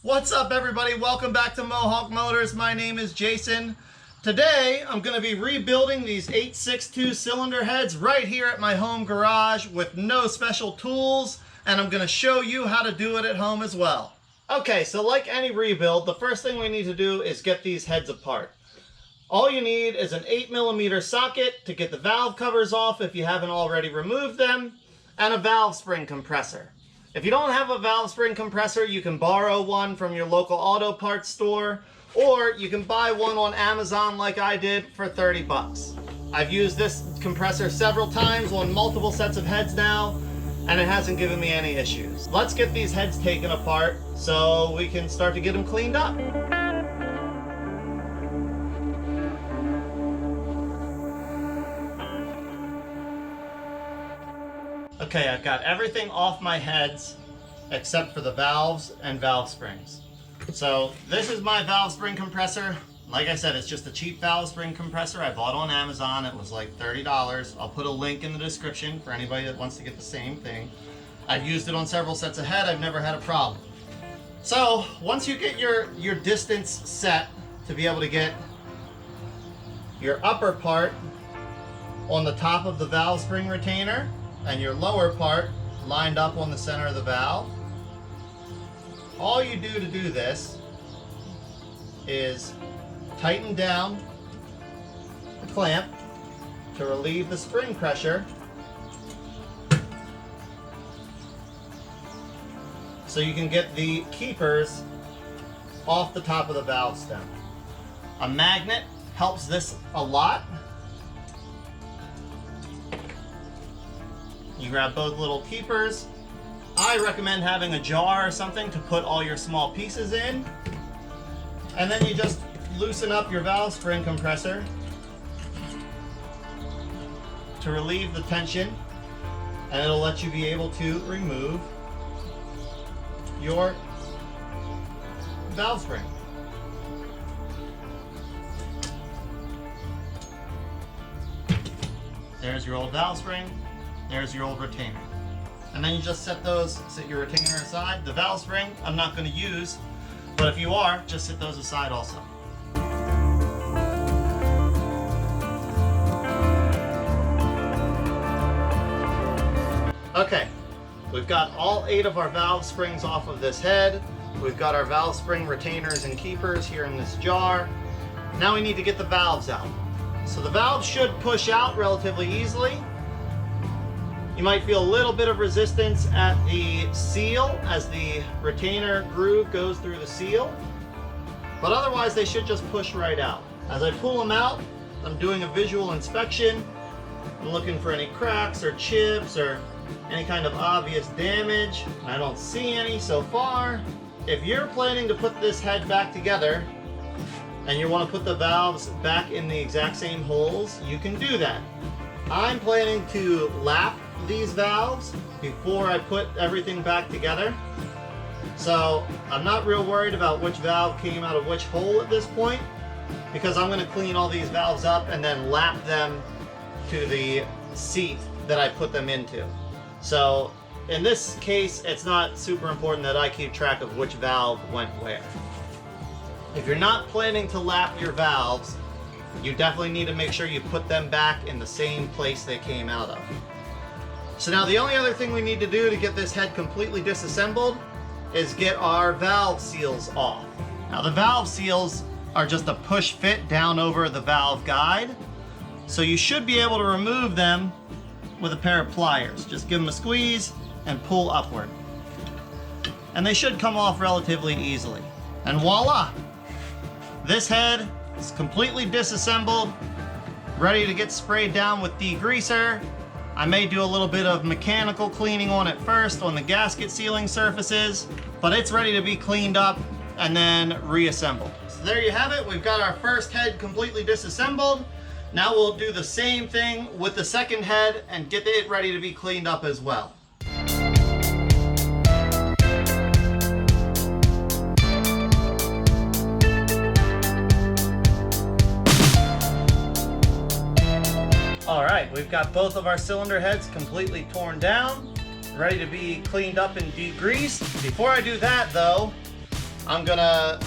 What's up, everybody? Welcome back to Mohawk Motors. My name is Jason. Today I'm going to be rebuilding these 862 cylinder heads right here at my home garage with no special tools, and I'm going to show you how to do it at home as well. Okay, so like any rebuild, the first thing we need to do is get these heads apart. All you need is an 8mm socket to get the valve covers off if you haven't already removed them, and a valve spring compressor. If you don't have a valve spring compressor, you can borrow one from your local auto parts store, or you can buy one on Amazon like I did for 30 bucks. I've used this compressor several times on multiple sets of heads now, and it hasn't given me any issues. Let's get these heads taken apart so we can start to get them cleaned up. Okay, I've got everything off my heads except for the valves and valve springs. So this is my valve spring compressor. Like I said, it's just a cheap valve spring compressor I bought on Amazon. It was like $30. I'll put a link in the description for anybody that wants to get the same thing. I've used it on several sets of head. I've never had a problem. So once you get your distance set to be able to get your upper part on the top of the valve spring retainer and your lower part lined up on the center of the valve, all you do to do this is tighten down the clamp to relieve the spring pressure so you can get the keepers off the top of the valve stem. A magnet helps this a lot. You grab both little keepers. I recommend having a jar or something to put all your small pieces in. And then you just loosen up your valve spring compressor to relieve the tension, and it'll let you be able to remove your valve spring. There's your old valve spring. There's your old retainer. And then you just set your retainer aside. The valve spring I'm not going to use, but if you are, just set those aside also. Okay, we've got all 8 of our valve springs off of this head. We've got our valve spring retainers and keepers here in this jar. Now we need to get the valves out. So the valves should push out relatively easily. You might feel a little bit of resistance at the seal as the retainer groove goes through the seal, but otherwise they should just push right out. As I pull them out, I'm doing a visual inspection. I'm looking for any cracks or chips or any kind of obvious damage. I don't see any so far. If you're planning to put this head back together and you want to put the valves back in the exact same holes, you can do that. I'm planning to lap these valves before I put everything back together. So I'm not real worried about which valve came out of which hole at this point, because I'm going to clean all these valves up and then lap them to the seat that I put them into. So in this case, it's not super important that I keep track of which valve went where. If you're not planning to lap your valves, you definitely need to make sure you put them back in the same place they came out of. So now the only other thing we need to do to get this head completely disassembled is get our valve seals off. Now the valve seals are just a push fit down over the valve guide, so you should be able to remove them with a pair of pliers. Just give them a squeeze and pull upward. And they should come off relatively easily. And voila! This head is completely disassembled, ready to get sprayed down with degreaser. I may do a little bit of mechanical cleaning on it first on the gasket sealing surfaces, but it's ready to be cleaned up and then reassembled. So there you have it. We've got our first head completely disassembled. Now we'll do the same thing with the second head and get it ready to be cleaned up as well. Alright, we've got both of our cylinder heads completely torn down, ready to be cleaned up and degreased. Before I do that though, I'm gonna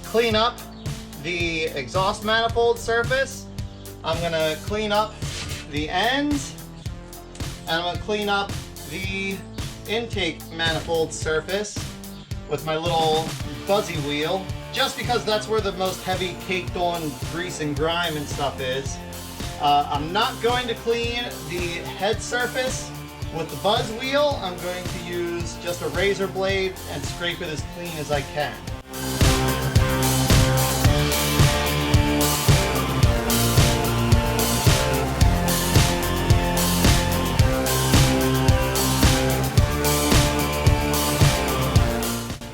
clean up the exhaust manifold surface. I'm gonna clean up the ends, and I'm gonna clean up the intake manifold surface with my little buzzy wheel, just because that's where the most heavy caked on grease and grime and stuff is. I'm not going to clean the head surface with the buzz wheel. I'm going to use just a razor blade and scrape it as clean as I can.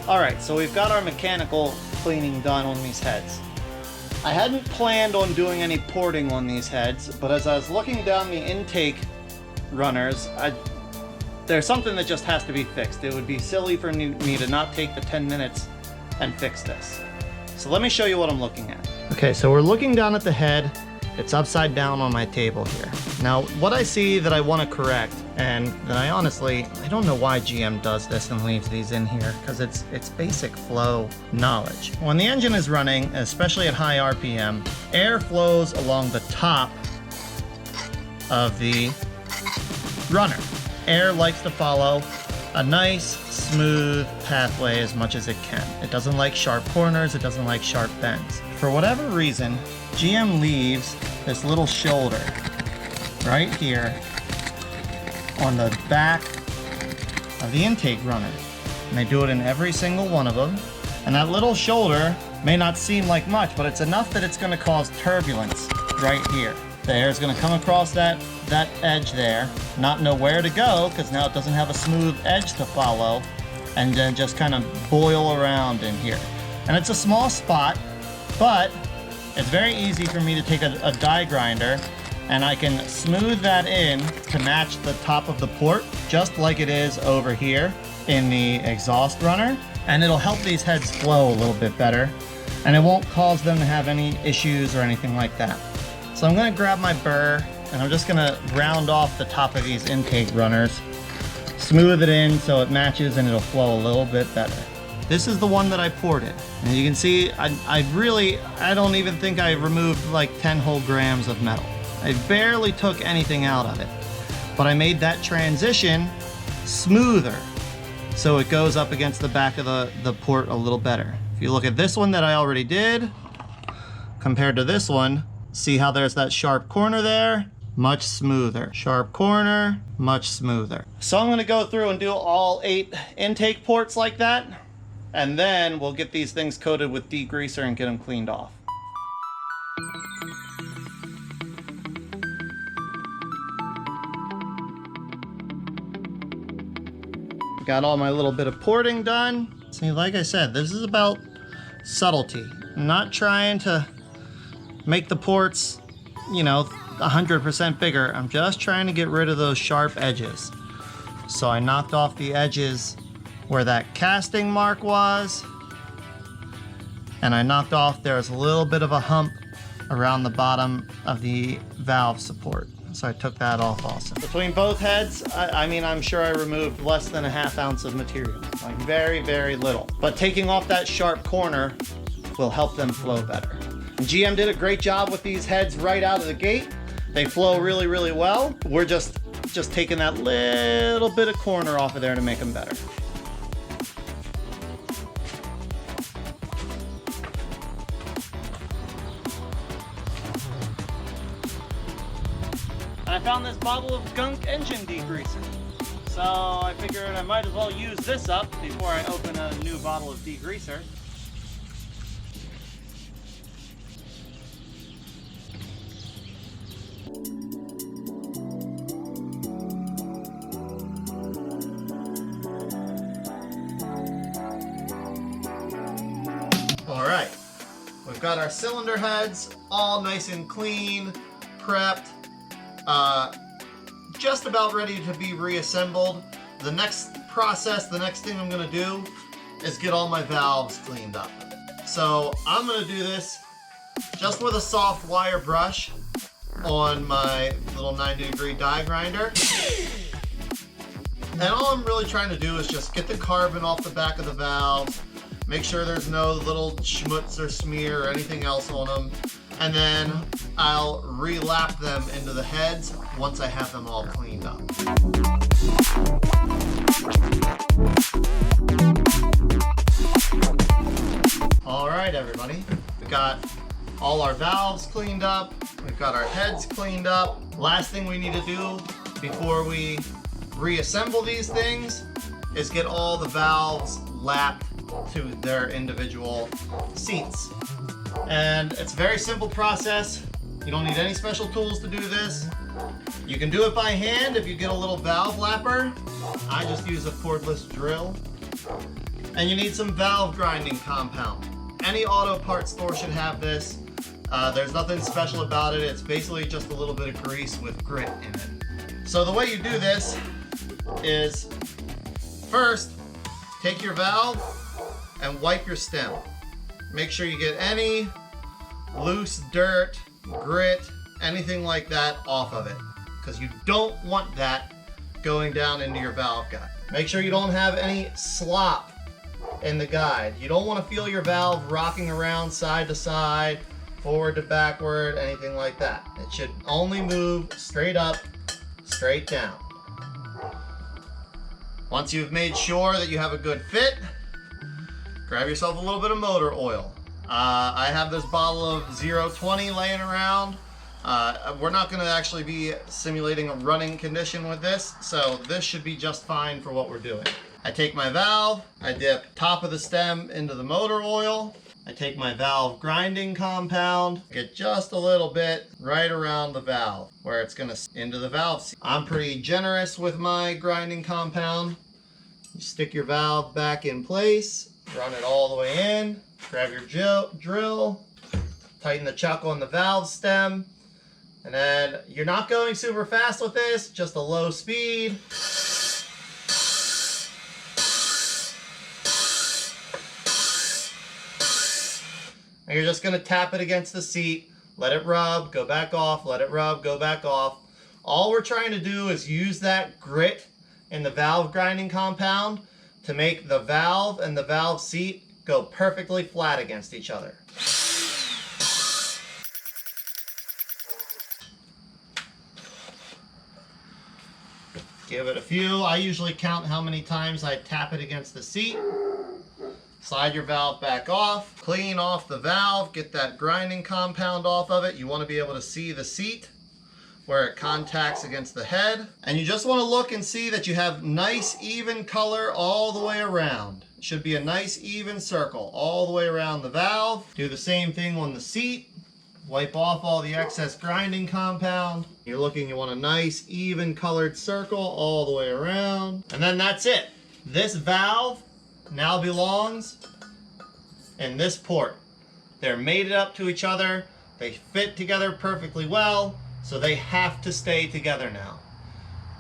Alright, so we've got our mechanical cleaning done on these heads. I hadn't planned on doing any porting on these heads, but as I was looking down the intake runners, there's something that just has to be fixed. It would be silly for me to not take the 10 minutes and fix this. So let me show you what I'm looking at. Okay, so we're looking down at the head. It's upside down on my table here. Now, what I see that I want to correct, and that I don't know why GM does this and leaves these in here, because it's basic flow knowledge. When the engine is running, especially at high RPM, air flows along the top of the runner. Air likes to follow a nice, smooth pathway as much as it can. It doesn't like sharp corners, it doesn't like sharp bends. For whatever reason, GM leaves this little shoulder right here on the back of the intake runner. And they do it in every single one of them. And that little shoulder may not seem like much, but it's enough that it's going to cause turbulence right here. The air is going to come across that edge there, not know where to go, because now it doesn't have a smooth edge to follow, and then just kind of boil around in here. And it's a small spot, but it's very easy for me to take a die grinder, and I can smooth that in to match the top of the port, just like it is over here in the exhaust runner. And it'll help these heads flow a little bit better, and it won't cause them to have any issues or anything like that. So I'm gonna grab my burr, and I'm just gonna round off the top of these intake runners, smooth it in so it matches and it'll flow a little bit better. This is the one that I ported. And you can see, I don't even think I removed like 10 whole grams of metal. I barely took anything out of it. But I made that transition smoother, so it goes up against the back of the port a little better. If you look at this one that I already did, compared to this one, see how there's that sharp corner there? Much smoother. Sharp corner, much smoother. So I'm gonna go through and do all 8 intake ports like that, and then we'll get these things coated with degreaser and get them cleaned off. Got all my little bit of porting done. See, like I said, this is about subtlety. I'm not trying to make the ports, 100% bigger. I'm just trying to get rid of those sharp edges. So I knocked off the edges where that casting mark was, and I knocked off, there's a little bit of a hump around the bottom of the valve support. So I took that off also. Between both heads, I'm sure I removed less than a ½ ounce of material. Like very, very little. But taking off that sharp corner will help them flow better. And GM did a great job with these heads right out of the gate. They flow really, really well. We're just taking that little bit of corner off of there to make them better. I found this bottle of gunk engine degreaser. So I figured I might as well use this up before I open a new bottle of degreaser. All right, we've got our cylinder heads all nice and clean, prepped. Just about ready to be reassembled. The next thing I'm gonna do is get all my valves cleaned up. So I'm gonna do this just with a soft wire brush on my little 90-degree die grinder. And all I'm really trying to do is just get the carbon off the back of the valves, Make sure there's no little schmutz or smear or anything else on them. And then I'll relap them into the heads once I have them all cleaned up. All right, everybody. We got all our valves cleaned up. We've got our heads cleaned up. Last thing we need to do before we reassemble these things is get all the valves lapped to their individual seats. And it's a very simple process. You don't need any special tools to do this. You can do it by hand if you get a little valve lapper. I just use a cordless drill. And you need some valve grinding compound. Any auto parts store should have this. There's nothing special about it. It's basically just a little bit of grease with grit in it. So the way you do this is first, take your valve and wipe your stem. Make sure you get any loose dirt, grit, anything like that off of it, because you don't want that going down into your valve guide. Make sure you don't have any slop in the guide. You don't want to feel your valve rocking around side to side, forward to backward, anything like that. It should only move straight up, straight down. Once you've made sure that you have a good fit, grab yourself a little bit of motor oil. I have this bottle of 020 laying around. We're not going to actually be simulating a running condition with this, so this should be just fine for what we're doing. I take my valve, I dip top of the stem into the motor oil, I take my valve grinding compound, get just a little bit right around the valve where it's going to into the valve seat. I'm pretty generous with my grinding compound. You stick your valve back in place, run it all the way in, grab your drill, tighten the chuck on the valve stem, and then you're not going super fast with this, just a low speed. And you're just going to tap it against the seat, let it rub, go back off, let it rub, go back off. All we're trying to do is use that grit in the valve grinding compound to make the valve and the valve seat go perfectly flat against each other. Give it a few. I usually count how many times I tap it against the seat. Slide your valve back off, clean off the valve, get that grinding compound off of it. You want to be able to see the seat where it contacts against the head. And you just want to look and see that you have nice even color all the way around. It should be a nice even circle all the way around the valve. Do the same thing on the seat. Wipe off all the excess grinding compound. You're looking, you want a nice even colored circle all the way around. And then that's it. This valve now belongs in this port. They're mated up to each other. They fit together perfectly well, so they have to stay together now.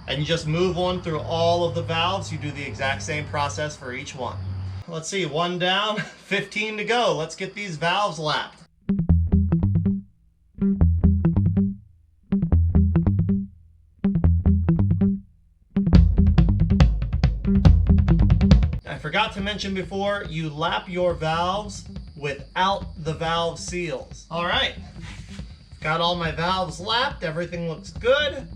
And you just move on through all of the valves. You do the exact same process for each one. Let's see, 1 down, 15 to go. Let's get these valves lapped. I forgot to mention before, you lap your valves without the valve seals. All right, got all my valves lapped, everything looks good.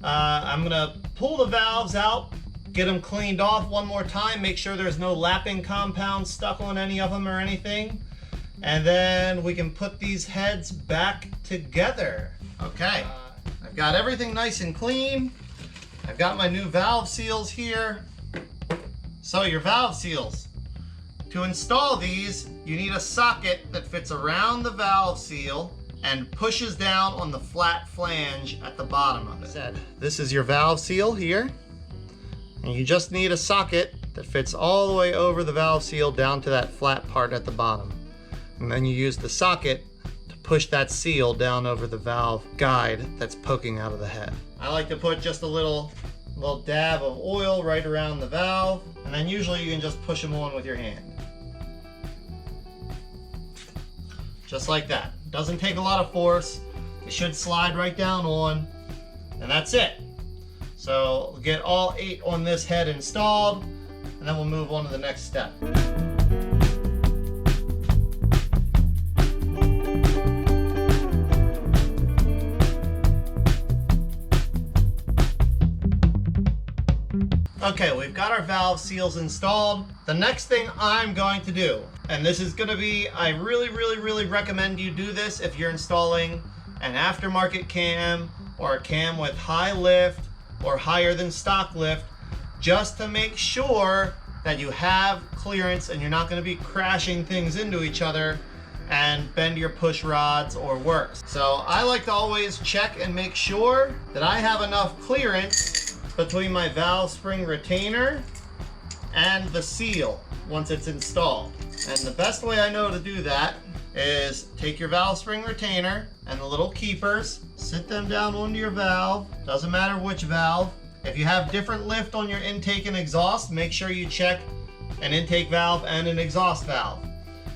I'm gonna pull the valves out, get them cleaned off one more time, make sure there's no lapping compound stuck on any of them or anything. And then we can put these heads back together. Okay, I've got everything nice and clean. I've got my new valve seals here. So your valve seals. To install these, you need a socket that fits around the valve seal and pushes down on the flat flange at the bottom of it. This is your valve seal here. And you just need a socket that fits all the way over the valve seal down to that flat part at the bottom. And then you use the socket to push that seal down over the valve guide that's poking out of the head. I like to put just a little dab of oil right around the valve, and then usually you can just push them on with your hand. Just like that. Doesn't take a lot of force. It should slide right down on, and that's it. So we'll get all 8 on this head installed, and then we'll move on to the next step. Okay, we've got our valve seals installed. The next thing I'm going to do, and this is gonna be, I really recommend you do this if you're installing an aftermarket cam or a cam with high lift or higher than stock lift, just to make sure that you have clearance and you're not gonna be crashing things into each other and bend your push rods or worse. So I like to always check and make sure that I have enough clearance between my valve spring retainer and the seal once it's installed. And the best way I know to do that is take your valve spring retainer and the little keepers, sit them down onto your valve, doesn't matter which valve. If you have different lift on your intake and exhaust, make sure you check an intake valve and an exhaust valve.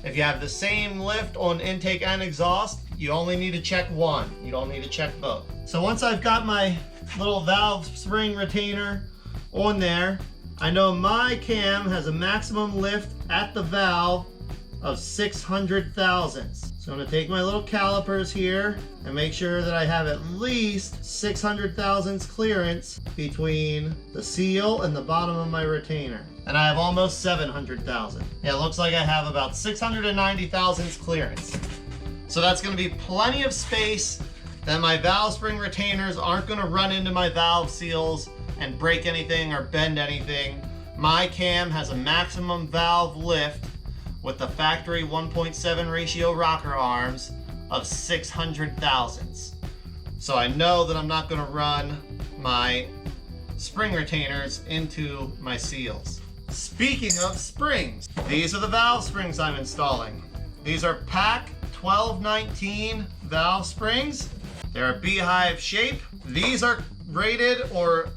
If you have the same lift on intake and exhaust, you only need to check one. You don't need to check both. So once I've got my little valve spring retainer on there, I know my cam has a maximum lift at the valve of 600 thousandths. So I'm gonna take my little calipers here and make sure that I have at least 600 thousandths clearance between the seal and the bottom of my retainer. And I have almost 700 thousand. Yeah, it looks like I have about 690 thousandths clearance. So that's gonna be plenty of space that my valve spring retainers aren't gonna run into my valve seals and break anything or bend anything. My cam has a maximum valve lift with the factory 1.7 ratio rocker arms of 600 thousandths. So I know that I'm not gonna run my spring retainers into my seals. Speaking of springs, these are the valve springs I'm installing. These are PAC 1219 valve springs. They're a beehive shape. These are rated or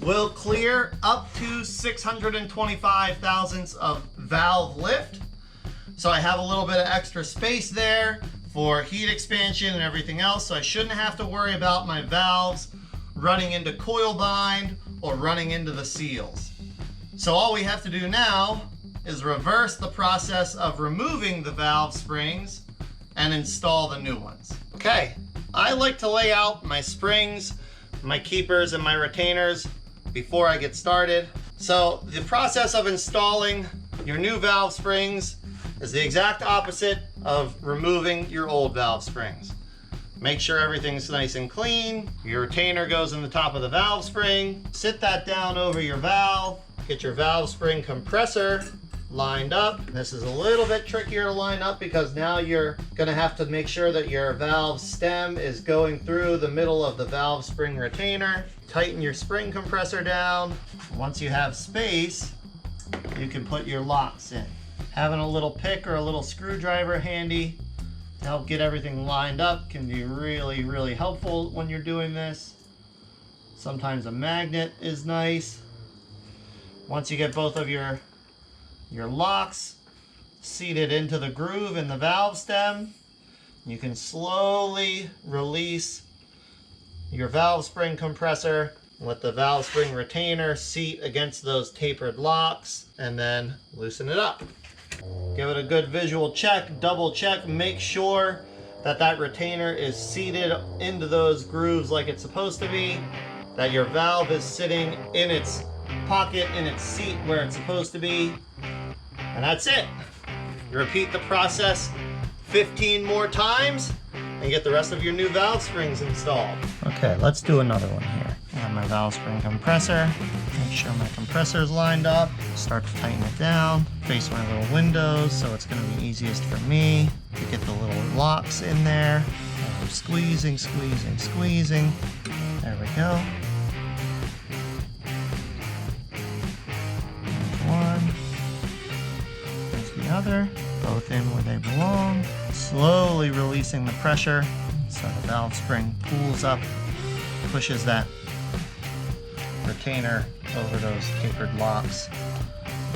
will clear up to 625 thousandths of valve lift. So I have a little bit of extra space there for heat expansion and everything else. So I shouldn't have to worry about my valves running into coil bind or running into the seals. So all we have to do now is reverse the process of removing the valve springs and install the new ones. Okay, I like to lay out my springs, my keepers, and my retainers before I get started. So the process of installing your new valve springs is the exact opposite of removing your old valve springs. Make sure everything's nice and clean. Your retainer goes in the top of the valve spring. Sit that down over your valve. Get your valve spring compressor lined up. This is a little bit trickier to line up because now you're gonna have to make sure that your valve stem is going through the middle of the valve spring retainer. Tighten your spring compressor down. Once you have space, you can put your locks in. Having a little pick or a little screwdriver handy to help get everything lined up can be really helpful when you're doing this. Sometimes a magnet is nice. Once you get both of your locks seated into the groove in the valve stem, you can slowly release your valve spring compressor. Let the valve spring retainer seat against those tapered locks and then loosen it up. Give it a good visual check, double check, make sure that that retainer is seated into those grooves like it's supposed to be, that your valve is sitting in its pocket, in its seat where it's supposed to be, and that's it. You repeat the process 15 more times and get the rest of your new valve springs installed. Okay, let's do another one here. I have my valve spring compressor. Make sure my compressor is lined up. Start to tighten it down. Face my little windows, so it's going to be easiest for me to get the little locks in there. And I'm squeezing. There we go. There's one. There's the other. Both in where they belong. Slowly releasing the pressure so the valve spring pulls up, pushes that retainer over those tapered locks.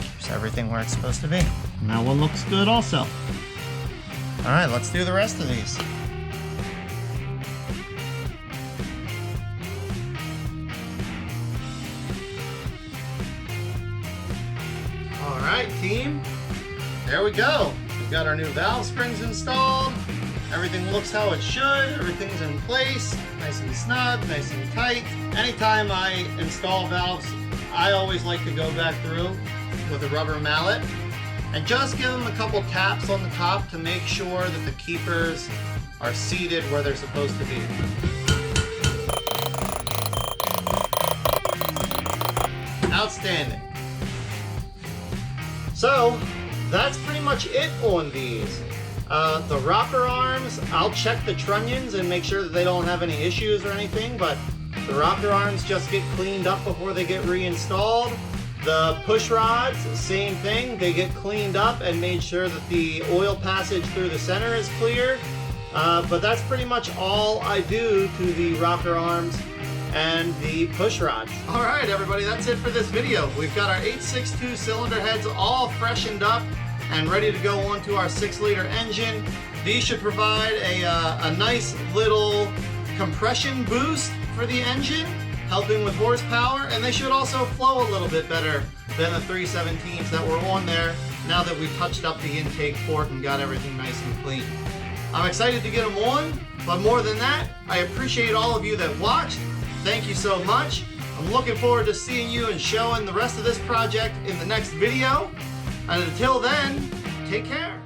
Keeps everything where it's supposed to be. And that one looks good also. All right, let's do the rest of these. All right, team. There we go. We've got our new valve springs installed. Everything looks how it should. Everything's in place. Nice and snug, nice and tight. Anytime I install valves, I always like to go back through with a rubber mallet and just give them a couple taps on the top to make sure that the keepers are seated where they're supposed to be. Outstanding. So that's pretty much it on these. The rocker arms, I'll check the trunnions and make sure that they don't have any issues or anything, but the rocker arms just get cleaned up before they get reinstalled. The push rods, same thing, they get cleaned up and made sure that the oil passage through the center is clear. But that's pretty much all I do to the rocker arms and the push rods. All right, everybody, that's it for this video. We've got our 862 cylinder heads all freshened up and ready to go onto our 6-liter engine. These should provide a nice little compression boost for the engine, helping with horsepower, and they should also flow a little bit better than the 317s that were on there now that we've touched up the intake port and got everything nice and clean. I'm excited to get them on, but more than that, I appreciate all of you that watched. Thank you so much. I'm looking forward to seeing you and showing the rest of this project in the next video. And until then, take care.